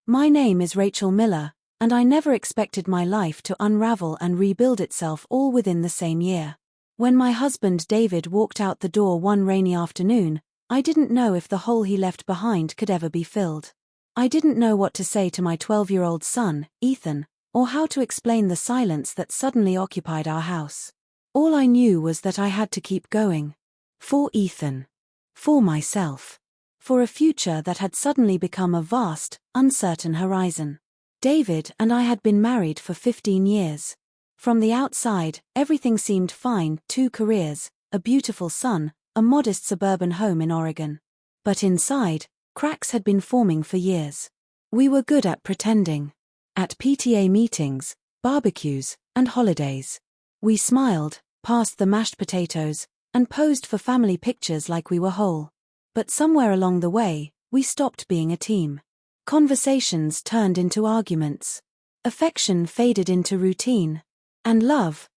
My name is Rachel Miller, and I never expected my life to unravel and rebuild itself all within the same year. When my husband David walked out the door one rainy afternoon, I didn't know if the hole he left behind could ever be filled. I didn't know what to say to my 12-year-old son, Ethan, or how to explain the silence that suddenly occupied our house. All I knew was that I had to keep going. For Ethan. For myself. For a future that had suddenly become a vast, uncertain horizon. David and I had been married for 15 years. From the outside, everything seemed fine: 2 careers, a beautiful son, a modest suburban home in Oregon. But inside, cracks had been forming for years. We were good at pretending. At PTA meetings, barbecues, and holidays. We smiled, passed the mashed potatoes, and posed for family pictures like we were whole. But somewhere along the way, we stopped being a team. Conversations turned into arguments. Affection faded into routine. And love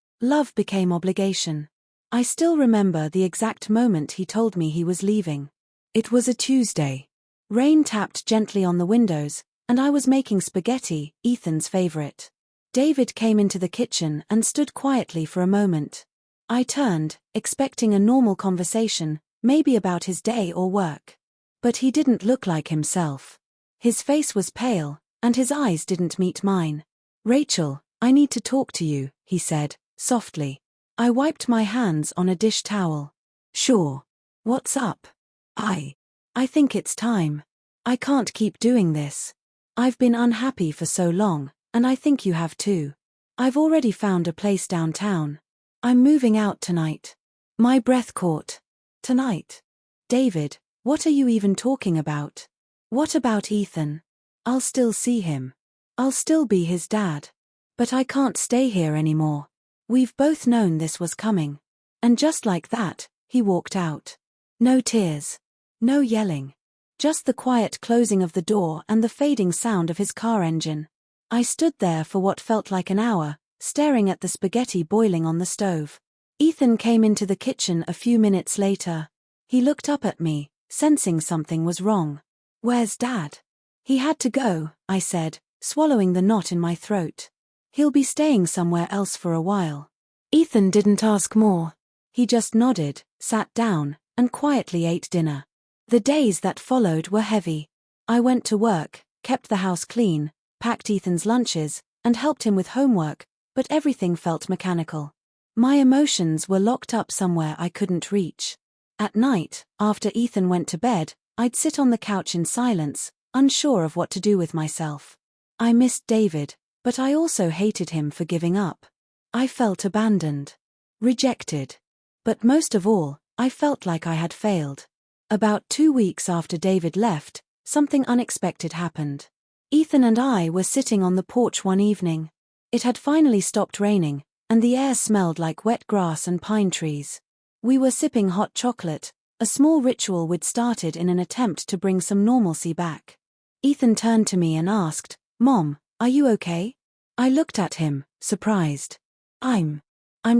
became obligation. I still remember the exact moment he told me he was leaving. It was a Tuesday. Rain tapped gently on the windows, and I was making spaghetti, Ethan's favorite. David came into the kitchen and stood quietly for a moment. I turned, expecting a normal conversation, maybe about his day or work. But he didn't look like himself. His face was pale, and his eyes didn't meet mine. "Rachel, I need to talk to you," he said, softly. I wiped my hands on a dish towel. "Sure. What's up?" I think it's time. I can't keep doing this. I've been unhappy for so long, and I think you have too. I've already found a place downtown. I'm moving out tonight." My breath caught. Tonight? David, what are you even talking about? What about Ethan? I'll still see him. I'll still be his dad. But I can't stay here anymore. We've both known this was coming. And just like that, he walked out. No tears. No yelling. Just the quiet closing of the door and the fading sound of his car engine. I stood there for what felt like an hour, staring at the spaghetti boiling on the stove. Ethan came into the kitchen a few minutes later. He looked up at me, sensing something was wrong. "Where's Dad?" "He had to go," I said, swallowing the knot in my throat. "He'll be staying somewhere else for a while." Ethan didn't ask more. He just nodded, sat down, and quietly ate dinner. The days that followed were heavy. I went to work, kept the house clean, packed Ethan's lunches, and helped him with homework, but everything felt mechanical. My emotions were locked up somewhere I couldn't reach. At night, after Ethan went to bed, I'd sit on the couch in silence, unsure of what to do with myself. I missed David, but I also hated him for giving up. I felt abandoned. Rejected. But most of all, I felt like I had failed. About 2 weeks after David left, something unexpected happened. Ethan and I were sitting on the porch one evening. It had finally stopped raining, and the air smelled like wet grass and pine trees. We were sipping hot chocolate, a small ritual we'd started in an attempt to bring some normalcy back. Ethan turned to me and asked, "Mom, are you okay?" I looked at him, surprised. I'm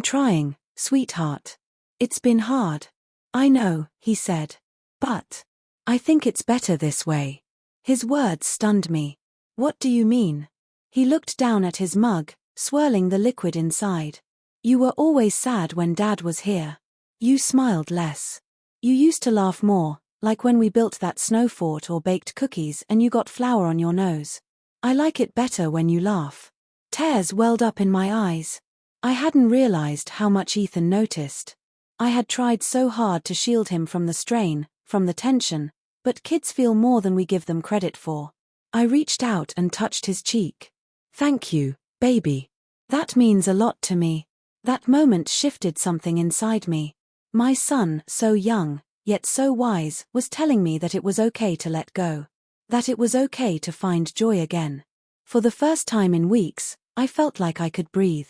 trying, sweetheart. It's been hard." "I know," he said. "But I think it's better this way." His words stunned me. "What do you mean?" He looked down at his mug, swirling the liquid inside. "You were always sad when Dad was here. You smiled less. You used to laugh more, like when we built that snow fort or baked cookies and you got flour on your nose. I like it better when you laugh." Tears welled up in my eyes. I hadn't realized how much Ethan noticed. I had tried so hard to shield him from the strain, from the tension, but kids feel more than we give them credit for. I reached out and touched his cheek. "Thank you, baby. That means a lot to me." That moment shifted something inside me. My son, so young, yet so wise, was telling me that it was okay to let go. That it was okay to find joy again. For the first time in weeks, I felt like I could breathe.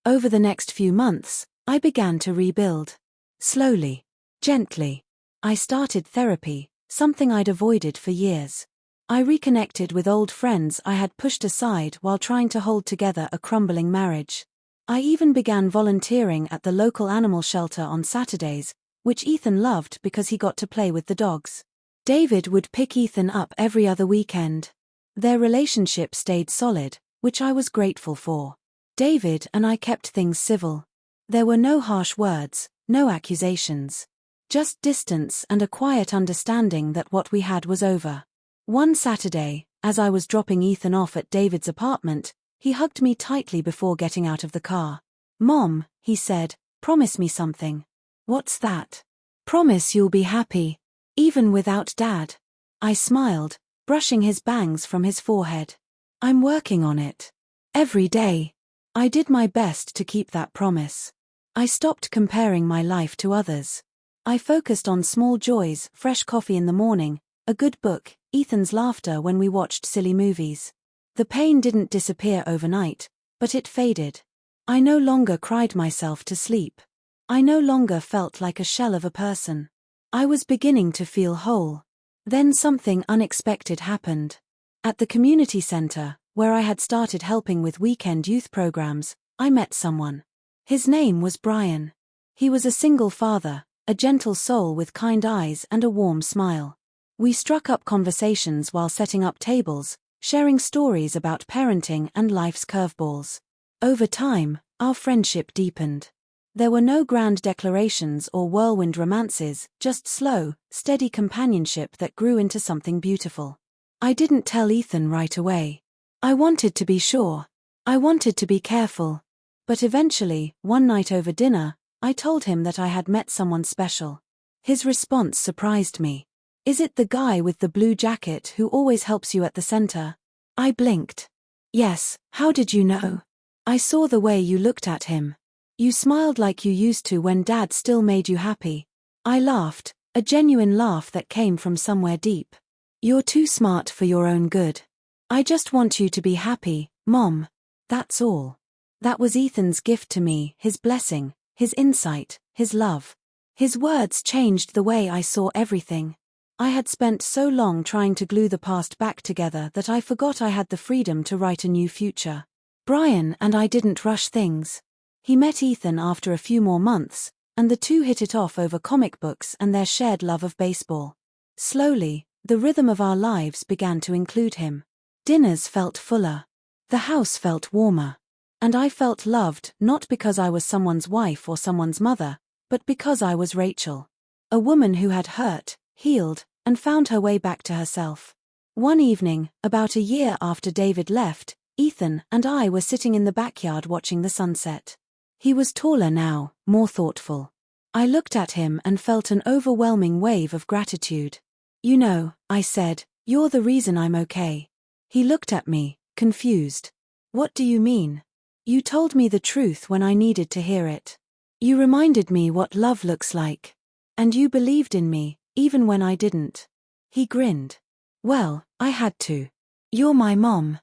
Over the next few months, I began to rebuild. Slowly. Gently. I started therapy, something I'd avoided for years. I reconnected with old friends I had pushed aside while trying to hold together a crumbling marriage. I even began volunteering at the local animal shelter on Saturdays, which Ethan loved because he got to play with the dogs. David would pick Ethan up every other weekend. Their relationship stayed solid, which I was grateful for. David and I kept things civil. There were no harsh words, no accusations. Just distance and a quiet understanding that what we had was over. One Saturday, as I was dropping Ethan off at David's apartment, he hugged me tightly before getting out of the car. "Mom," he said, "promise me something." "What's that?" "Promise you'll be happy, even without Dad." I smiled, brushing his bangs from his forehead. "I'm working on it. Every day." I did my best to keep that promise. I stopped comparing my life to others. I focused on small joys: fresh coffee in the morning, a good book, Ethan's laughter when we watched silly movies. The pain didn't disappear overnight, but it faded. I no longer cried myself to sleep. I no longer felt like a shell of a person. I was beginning to feel whole. Then something unexpected happened. At the community center, where I had started helping with weekend youth programs, I met someone. His name was Brian. He was a single father, a gentle soul with kind eyes and a warm smile. We struck up conversations while setting up tables, sharing stories about parenting and life's curveballs. Over time, our friendship deepened. There were no grand declarations or whirlwind romances, just slow, steady companionship that grew into something beautiful. I didn't tell Ethan right away. I wanted to be sure. I wanted to be careful. But eventually, one night over dinner, I told him that I had met someone special. His response surprised me. "Is it the guy with the blue jacket who always helps you at the center?" I blinked. "Yes, how did you know?" "I saw the way you looked at him. You smiled like you used to when Dad still made you happy." I laughed, a genuine laugh that came from somewhere deep. "You're too smart for your own good. I just want you to be happy, Mom. That's all." That was Ethan's gift to me, his blessing, his insight, his love. His words changed the way I saw everything. I had spent so long trying to glue the past back together that I forgot I had the freedom to write a new future. Brian and I didn't rush things. He met Ethan after a few more months, and the two hit it off over comic books and their shared love of baseball. Slowly, the rhythm of our lives began to include him. Dinners felt fuller. The house felt warmer. And I felt loved, not because I was someone's wife or someone's mother, but because I was Rachel. A woman who had hurt, healed, and found her way back to herself. One evening, about a year after David left, Ethan and I were sitting in the backyard watching the sunset. He was taller now, more thoughtful. I looked at him and felt an overwhelming wave of gratitude. "You know," I said, "you're the reason I'm okay." He looked at me, confused. "What do you mean?" "You told me the truth when I needed to hear it. You reminded me what love looks like. And you believed in me, even when I didn't." He grinned. "Well, I had to. You're my mom."